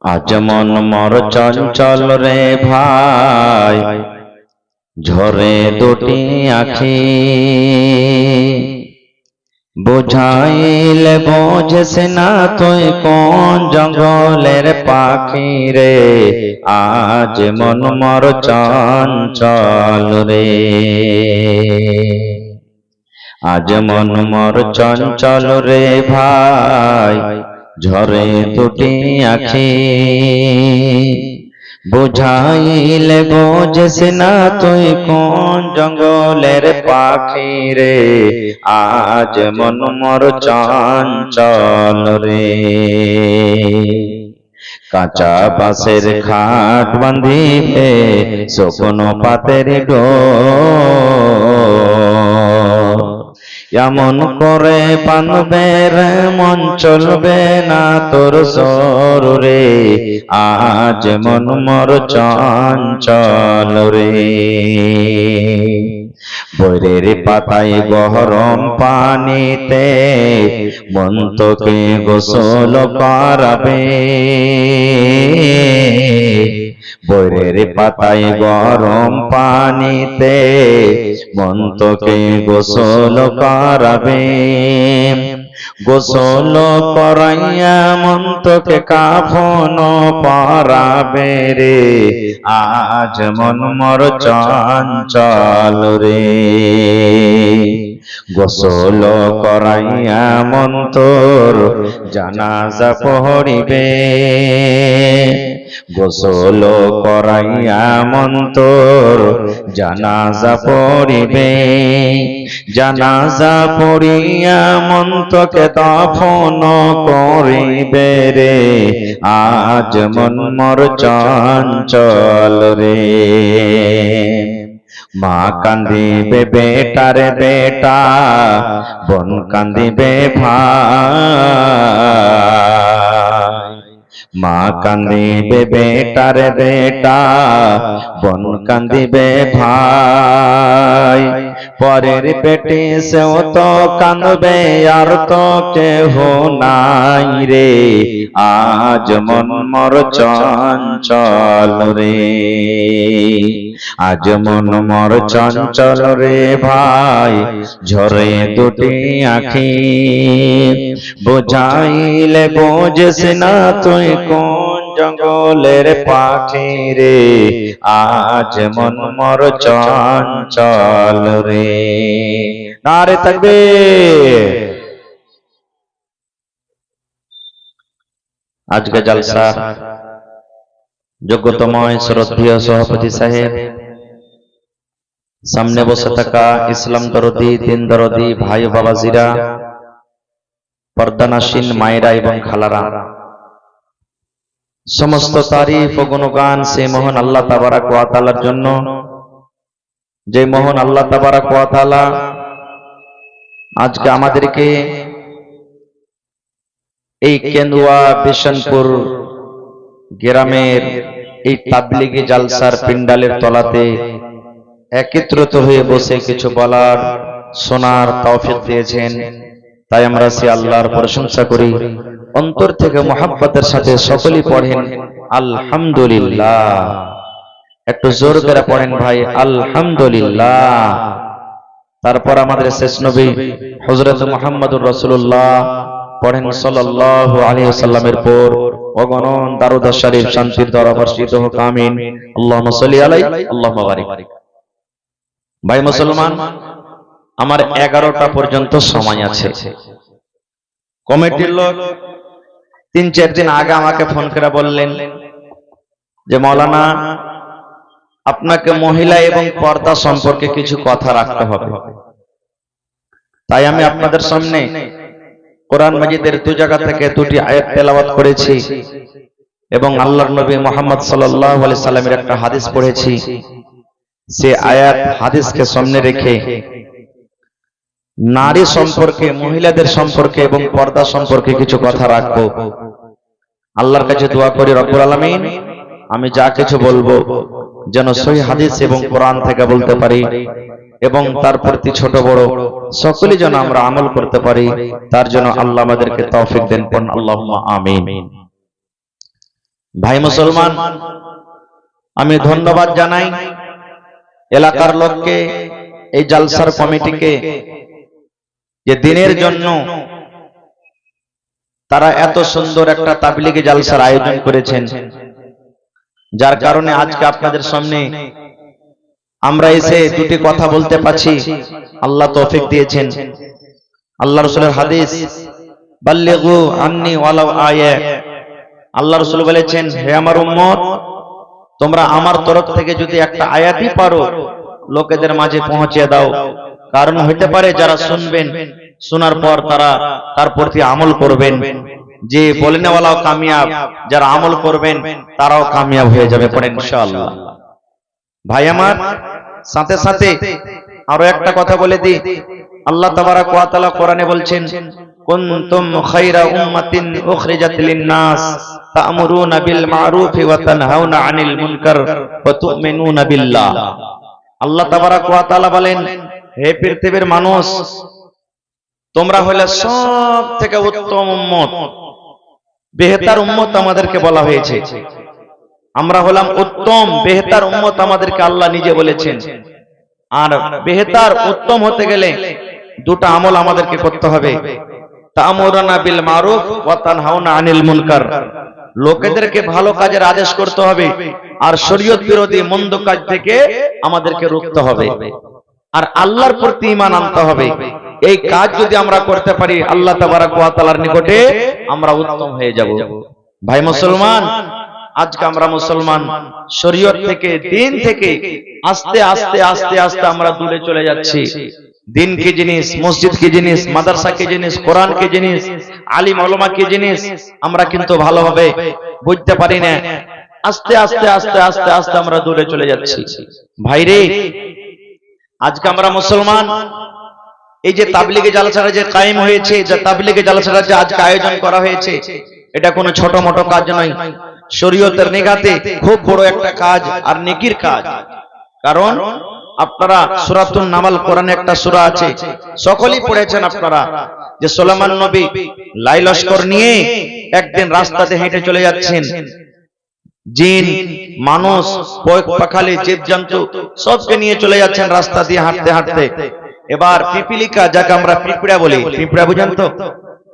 আজ মন মর চঞ্চল রে ভাই, ঝরে দুটি আখি। বুঝাইলে বোঝেস না তুই কোন জঙ্গলের পাখি রে। আজ মন মর চঞ্চল রে, আজ মন মর চঞ্চল রে ভাই, ঝরে দুটি আখি। বুঝাইলে বোঝেস না তুই কোন জঙ্গলের পাখি রে। আজ মন মর চঞ্চল রে। কাঁচা বাঁশের খাট বাঁধিবে শুকনো পাতের ডোর। এমন করে বাঁধবে রে মন চলবে না তোর সরে। আজ মন মর চঞ্চল রে। বৈরের পাতায় গরম পানিতে মন তোকে গোসল করাবে। বৈরের পাতায় গরম পানিতে মন তোকে গোসল করাবে। গোসল করাইয়া মন তোকে কাফন পরাবে রে। আজ মন মর চঞ্চল রে। গোসল করাইয়া মন তোর জানাজা পড়িবে। গোসল করাইয়া মন তোর জানাজা পড়িবে। জানাজা পড়িয়া মন তোকে দাফন করিবে রে। আজ মন মর চঞ্চল রে। মা কান্দিবে বেটার বেটা, বোন কান্দিবে ভাই। মা কান্দিবে বেটার বেটা, বোন কান্দিবে ভাই। পরের পেটে সেও তো কাঁদবে আর তো কেহ নাই রে। আজ মন মর চঞ্চল রে। আজ মন মর চঞ্চল রে ভাই, ঝরে দুটি আখি। বুঝাইলে বোঝেস না তুই কোন জঙ্গলের পাখি রে। আজ মন মর চঞ্চল রে। নারে তাকবীর। আজকে জলসা যোগ্যতময় শ্রদ্ধেয় সভাপতি সাহেব, সামনে বসে থাকা ইসলাম দরদি দিন দরদি ভাই বাবাজিরা, পর্দানাসীন মায়েরা এবং খালারা, সমস্ত তারিফ ও গুণগান সেই মহান আল্লাহ তাবারাক ওয়া তাআলার জন্য, যে মহান আল্লাহ তাবারাক ওয়া তাআলা আজকে আমাদেরকে এই কেন্দুয়া বিশনপুর গ্রামের এই তাবলিগি জালসার পিন্ডালের তলাতে একত্রিত হয়ে বসে কিছু বলার শোনার তৌফিক দিয়েছেন। তাই আমরা সে আল্লাহর প্রশংসা করি। অন্তর থেকে মুহাব্বতের সাথে সকলেই পড়েন আলহামদুলিল্লাহ। একটু জোর করে পড়েন ভাই আলহামদুলিল্লাহ। তারপর আমাদের শেষ নবী হযরত মুহাম্মদুর রাসূলুল্লাহ পড়েন সাল্লাল্লাহু আলাইহি ওয়াসাল্লামের পর অগণন দারুদ শরীফ শান্তির দ্বারা বর্ষিত হোক আমিন। আল্লাহুম্মা সাল্লি আলাইহি আল্লাহুম্মা বারিক। ভাই মুসলমান, আমার 11টা পর্যন্ত সময় আছে। কমিটির লোক 3-4 দিন আগে আমাকে ফোন করে বললেন যে মাওলানা, আপনাকে মহিলা এবং পর্দা সম্পর্কে কিছু কথা রাখতে হবে। তাই আমি আপনাদের সামনে কোরআন মাজিদের 2 জায়গা থেকে 2টি আয়াত তেলাওয়াত করেছি এবং আল্লাহর নবী মুহাম্মদ সাল্লাল্লাহু আলাইহি সাল্লামের একটা হাদিস পড়েছি। সে আয়াত হাদিসকে সামনে রেখে নারী সম্পর্কে, মহিলাদের সম্পর্কে এবং পর্দা সম্পর্কে কিছু কথা রাখবো। আল্লাহর কাছে দোয়া করি রব্বুল আলামিন আমি যা কিছু বলবো যেন সহিহ হাদিস এবং কোরআন থেকে বলতে পারি এবং তার প্রতি ছোট বড় সকলেই যেন আমরা আমল করতে পারি, তার জন্য আল্লাহ আমাদেরকে তৌফিক দেন। আল্লাহুম্মা আমিন। ভাই মুসলমান, আমি ধন্যবাদ জানাই এলাকার লোককে, এই জালসার কমিটিকে, যে দিনের জন্য তারা এত সুন্দর একটা তাবলীগী জালসার আয়োজন করেছেন, যার কারণে আজকে আপনাদের সামনে আমরা এসে দুটি কথা বলতে পারছি। আল্লাহ তৌফিক দিয়েছেন। আল্লাহ রাসূলের হাদিস, বাল্লিগু আন্নি ওয়ালাউ আয়া। আল্লাহ রাসূল বলেছেন, হে আমার উম্মত, তোমরা আমার তরফ থেকে যদি একটা আয়াতই পারো লোকেদের মাঝে পৌঁছে দাও। কারণ হতে পারে যারা শুনবেন, শোনার পর তারা তার প্রতি আমল করবেন। যে বলেনেওয়ালাও কামিয়াব, যারা আমল করবেন তারাও কামিয়াব হয়ে যাবে, পড়েন ইনশাআল্লাহ। ভাই আমার, সাথে সাথে আরো একটা কথা বলে দিই। আল্লাহ তাবারাক ওয়া তাআলা কোরআনে বলছেন, কুনতুম খায়রা উম্মাতিন উখরিজাত লিন-নাস তা'মুরুনা বিল মা'রুফি ওয়া তানহাউনা আনিল মুনকার ওয়া তু'মিনুনা বিল্লাহ। আল্লাহ তাবারাক ওয়া তাআলা বলেন, হে পৃথিবীর মানুষ, তোমরা হলে সব থেকে উত্তম উম্মত, বেহতার উম্মত আমাদেরকে বলা হয়েছে। আমরা হলাম উত্তম বেহতার উম্মত, আমাদেরকে আল্লাহ নিজে বলেছেন। আর বেহতার উত্তম হতে গেলে দুটো আমল আমাদেরকে করতে হবে। তা'মুরুনা বিল মারুফ ওয়া তানহাউনা আনিল মুনকার, লোকেদেরকে ভালো কাজের আদেশ করতে হবে, আর শরীয়ত বিরোধী মন্দ কাজ থেকে আমাদেরকে রুখতে হবে, আর আল্লাহর প্রতি ঈমান আনতে হবে। এই কাজ যদি আমরা করতে পারি, আল্লাহ তাবারাক ওয়া তাআলার নিকটে আমরা উত্তম হয়ে যাব। ভাই মুসলমান, আজকে আমরা মুসলমান শরীয়ত থেকে, দিন থেকে আস্তে আস্তে আস্তে আস্তে আমরা দূরে চলে যাচ্ছি। দিন কি জিনিস, মসজিদ কি জিনিস, মাদ্রাসা কি জিনিস, কোরআন কি জিনিস, আলিম ওলামা কি জিনিস, আমরা কিন্তু ভালোভাবে বুঝতে পারি না। আস্তে আস্তে আস্তে আস্তে আস্তে আমরা দূরে চলে যাচ্ছি। ভাইরে, আজকে আমরা মুসলমান, এই যে তাবলীগী জালসাটা যে কায়েম হয়েছে, যে তাবলীগী জালসাটা যে আজকে আয়োজন করা হয়েছে, এটা কোনো ছোট মোটো কাজ নয়। শরীয়তের নিগাতে খুব বড় একটা কাজ আর নেকির কাজ। কারণ আপনারা সূরাতুন নামাল, কোরআনে একটা সূরা আছে, সকলেই পড়েছেন আপনারা, যে সুলাইমান নবী লাই লস্কর নিয়ে একদিন রাস্তাতে হেঁটে চলে যাচ্ছেন। জিন, মানুষ, পাখালি, জীবজন্তু সবকে নিয়ে চলে যাচ্ছেন রাস্তা দিয়ে হাঁটতে হাঁটতে। এবার পিপিলিকা, যাকে আমরা পিঁপড়া বলি, পিঁপড়া বুঝেন তো,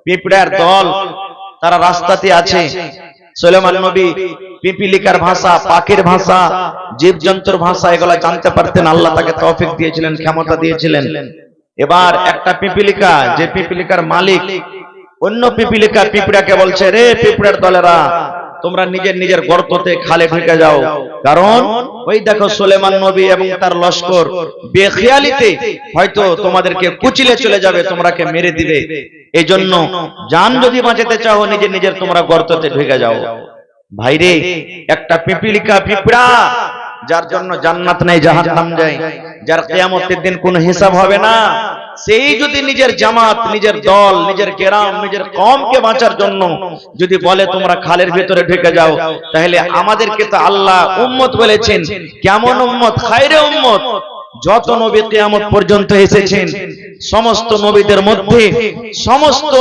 পিঁপড়ার দল তারা রাস্তাতে আছে। সুলাইমান নবী পিপিলিকার ভাষা, পাখির ভাষা, জীবজন্তুর ভাষা এগুলা জানতে পারতেন। আল্লাহ তাকে তৌফিক দিয়েছিলেন, ক্ষমতা দিয়েছিলেন। এবার একটা পিপিলিকা, যে পিপিলিকার মালিক, অন্য পিপিলিকা পিঁপড়াকে বলছে, রে পিঁপড়ার দলেরা, তোমরা নিজের নিজের গর্ততে খালে ঢুকে যাও। কারণ ওই দেখো সুলাইমান নবী এবং তার লস্কর বেখিয়ালিতে হয়তো তোমাদেরকে কুচিলে চলে যাবে, তোমরাকে মেরে দিবে। এই জন্য জান যদি বাঁচাতে চাও, নিজের নিজের তোমরা গর্ততে ঢুকে যাও। ভাইরে, একটা পিপিলিকা, পিঁপড়া, যার জন্য জান্নাত নেই, জাহান্নাম যায়, যার কিয়ামতের দিন কোনো হিসাব হবে না, সেই যদি নিজের জামাত, নিজের দল, নিজের গ্রাম, নিজের কওমকে বাঁচার জন্য যদি বলে তোমরা খালের ভিতরে ঢুকে যাও, তাহলে আমাদেরকে তো আল্লাহ উম্মত বলেছেন। কেমন উম্মত? খায়রে উম্মত। যত নবী কিয়ামত পর্যন্ত এসেছেন, সমস্ত নবীদের মধ্যে, সমস্ত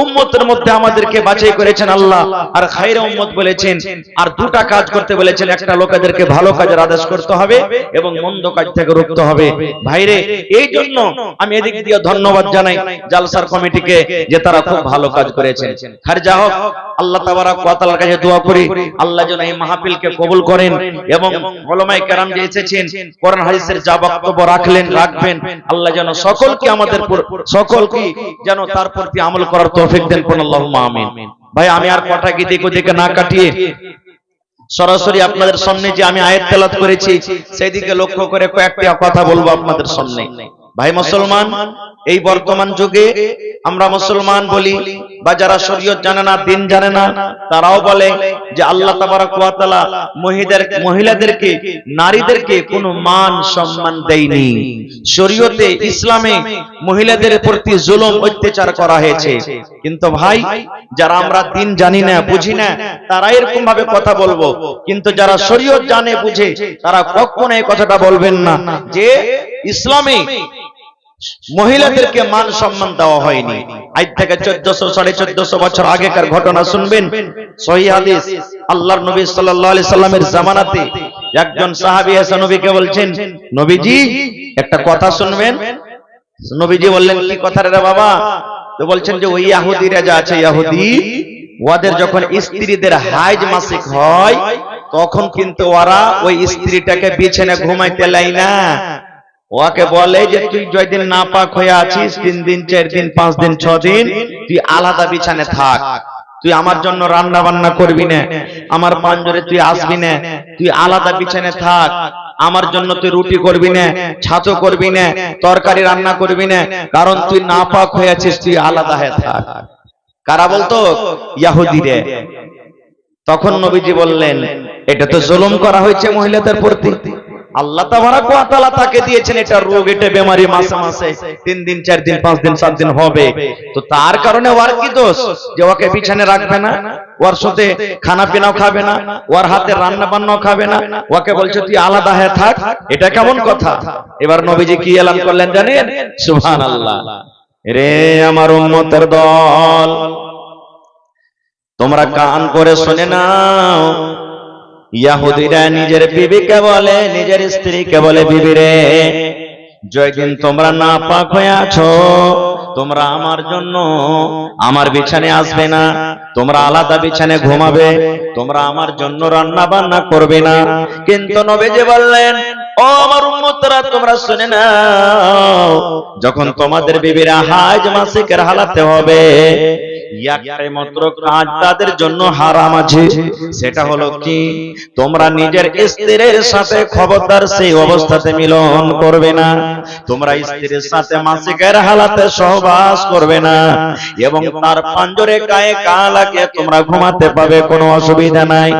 উম্মতের মধ্যে আমাদেরকে বাছাই করেছেন আল্লাহ, আর খায়রে উম্মত বলেছেন। আর দুটা কাজ করতে বলেছেন, একটা লোকেদেরকে ভালো কাজের আদেশ করতে হবে এবং মন্দ কাজ থেকে রুখতে হবে। ভাইরে, এই জন্য আমি এদিক দিয়ে ধন্যবাদ জানাই জালসার কমিটিকে, যে তারা খুব ভালো কাজ করেছেন। আর যা হোক, আল্লাহ তাবারাক ওয়া তাআলার কাছে দোয়া করি, আল্লাহ যেন এই মাহফিলকে কবুল করেন, এবং উলামায়ে কেরাম যে এসেছেন, কোরআন হাদিসের যা বক্তব্য রাখবেন, আল্লাহ যেন সকলকে, আমাদের সকলকে যেন তার প্রতি আমল করার তৌফিক দেন। আল্লাহুম্মা আমিন। ভাই, আমি আর কথা কি দিকে না কাটিয়ে সরাসরি আপনাদের সামনে যে আমি আয়াত তেলাওয়াত করেছি সেই দিকে লক্ষ্য করে কয়েকটি কথা বলবো আপনাদের সামনে। ভাই মুসলমান, এই বর্তমান যুগে আমরা মুসলমান বলি, বা যারা শরীয়ত জানে না, দিন জানে না, তারাও বলে যে আল্লাহ তাবারাক ওয়া তাআলা মহিলাদেরকে, নারীদেরকে কোনো মান সম্মান দেয়নি। শরীয়তে, ইসলামে মহিলাদের প্রতি জুলুম, অত্যাচার করা হয়েছে। কিন্তু ভাই, যারা আমরা দিন জানি না, বুঝি না, তারা এরকম ভাবে কথা বলবো। কিন্তু যারা শরীয়ত জানে, বুঝে, তারা কখনো এই কথাটা বলবেন না যে ইসলামে মহিলাদেরকে মান সম্মান দেওয়া হয়নি। আজ থেকে 1400 1450 বছর আগেকার ঘটনা শুনবেন। সহিহ হাদিস, আল্লাহর নবী সাল্লাল্লাহু আলাইহি সাল্লামের জামানাতে একজন সাহাবী এসে নবীকে বলছেন, নবীজি একটা কথা শুনবেন। নবীজি বললেন, কি কথা রে বাবা? তো বলছেন যে ওই ইহুদিরা যা আছে, ইহুদি ওদের যখন স্ত্রীদের হাইজ মাসিক হয় তখন কিন্তু ওরা ওই স্ত্রীটাকে বিছানায় ঘুমাইতে লাই না, ওকে বলে যে তুই যতদিন নাপাক হয়ে আছিস 3 দিন 4 দিন 5 দিন 6 দিন তুই আলাদা বিছানায় থাক, তুই আমার জন্য রান্না বান্না করবি না, আমার পাঞ্জরে তুই আসবি না, তুই আলাদা বিছানায় থাক, আমার জন্য তুই রুটি করবি না, ছাতু করবি না, তরকারি রান্না করবি না, কারণ তুই নাপাক হয়ে আছিস, তুই আলাদা হয়ে থাক। কারা বলতো? ইহুদিরে। তখন নবীজি বললেন, এটা তো জুলুম করা হয়েছে মহিলাদের প্রতি। আল্লাহ তাবারক ওয়া তাআলা তাকে দিয়েছেন এটা রোগ, এটা বেমারি, মাসে মাসে 3 দিন 4 দিন 5 দিন 7 দিন হবে, তো তার কারণে ওর কি দোষ যে ওকে বিছানে রাখবে না, ওর সাথে খানা পিনাও খাবে না, ওর হাতে রান্না বান্নাও খাবে না, ওকে বলছে তুই আলাদা হয়ে থাক? এটা কেমন কথা? এবার নবীজি কি এলান করলেন জানেন? সুবহানাল্লাহ। রে আমার উম্মতের দল, তোমরা কান করে শুনে নাও, ইহুদিরা নিজের বিবিকে বলে, নিজের স্ত্রীকে বলে, বিবি রে যতদিন তোমরা নাপাক হয়ে আছো তোমরা আমার জন্য আমার বিছানায় আসবে না, তোমরা আলাদা বিছানায় ঘুমাবে, তোমরা আমার জন্য রান্না বান্না করবে না। কিন্তু নবীজি বললেন, ও আমার উম্মতরা তোমরা শুনে নাও, যখন তোমাদের বিবিরা হাজ মাসিকের হালাতে হবে একটাই মাত্র কাজ তাদের জন্য হারাম আছে, সেটা হলো কি? তোমরা নিজের স্ত্রীর সাথে খবরদার সেই অবস্থাতে মিলন করবে না, তোমরা স্ত্রীর সাথে মাসিকের হালাতে সহবাস করবে না, এবং তার পাঞ্জরে গায়ে গা লাগিয়ে তোমরা ঘুমাতে পাবে, কোনো অসুবিধা নাই।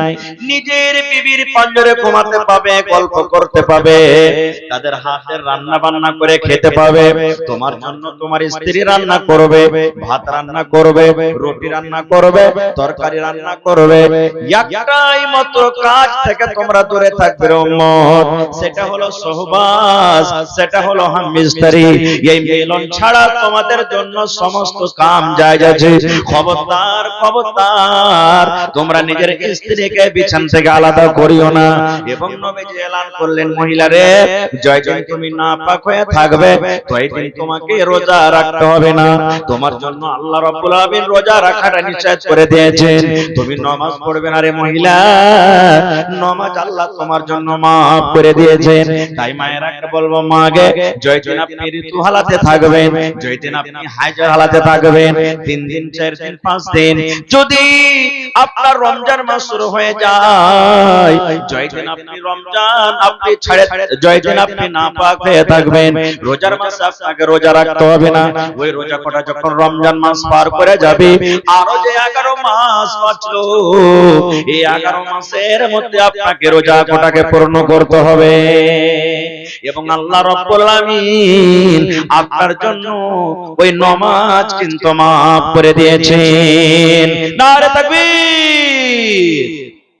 নিজের বিবির পাঞ্জরে ঘুমাতে পাবে, গল্প করতে পাবে, তাদের হাতের রান্না বান্না করে খেতে পাবে, তোমার জন্য তোমার স্ত্রী রান্না করবে, ভাত রান্না করবে, রুটি রান্না করবে, তরকারি রান্না করবে। একটাই মাত্র কাজ থেকে তোমরা দূরে থাকবে উম্মত, সেটা হলো সহবাস, সেটা হলো হামিস্তারি। এই মিলন ছাড়া তোমাদের জন্য সমস্ত কাম জায়েজ আছে। খবরদার খবরদার, তোমরা নিজের স্ত্রীকে বিছানা থেকে আলাদা করিও না। এবং নবীজি এলান করলেন, মহিলারে যতদিন তুমি নাপাক হয়ে থাকবে ততদিন তোমাকে রোজা রাখতে হবে না, তোমার জন্য আল্লাহ রাব্বুল আলামিন রোজা রাখাটা নিষেধ করে দিয়েছেন। তুমি নামাজ পড়বে না রে মহিলা, নামাজ আল্লাহ তোমার জন্য maaf করে দিয়েছেন। তাই মায়েরাকে বলবো, মাগে যতদিন আপনি ঋতু হালাতে থাকবেন, যতদিন আপনি হাইজের হালাতে থাকবেন, 3 দিন 4 দিন 5 দিন, যদি আপনার রমজান মাস শুরু হয়ে যায়, যতদিন আপনি রমজান আপনি ছেড়ে, যতদিন আপনি নাপাক হয়ে থাকবেন, রোজার মাসে আপনাকে রোজা রাখতে হবে না। ওই রোজা কটা যখন রমজান মাস পার করে যাবে, আরো যে 11 মাস বাঁচলো, এই 11 মাসের মধ্যে আপনাকে রোজা কটাকে পূর্ণ করতে হবে। এবং আল্লাহ রাব্বুল আলামিন আপনার জন্য ওই নামাজ কিন্তু maaf করে দিয়েছেন। নারে তাকবীর।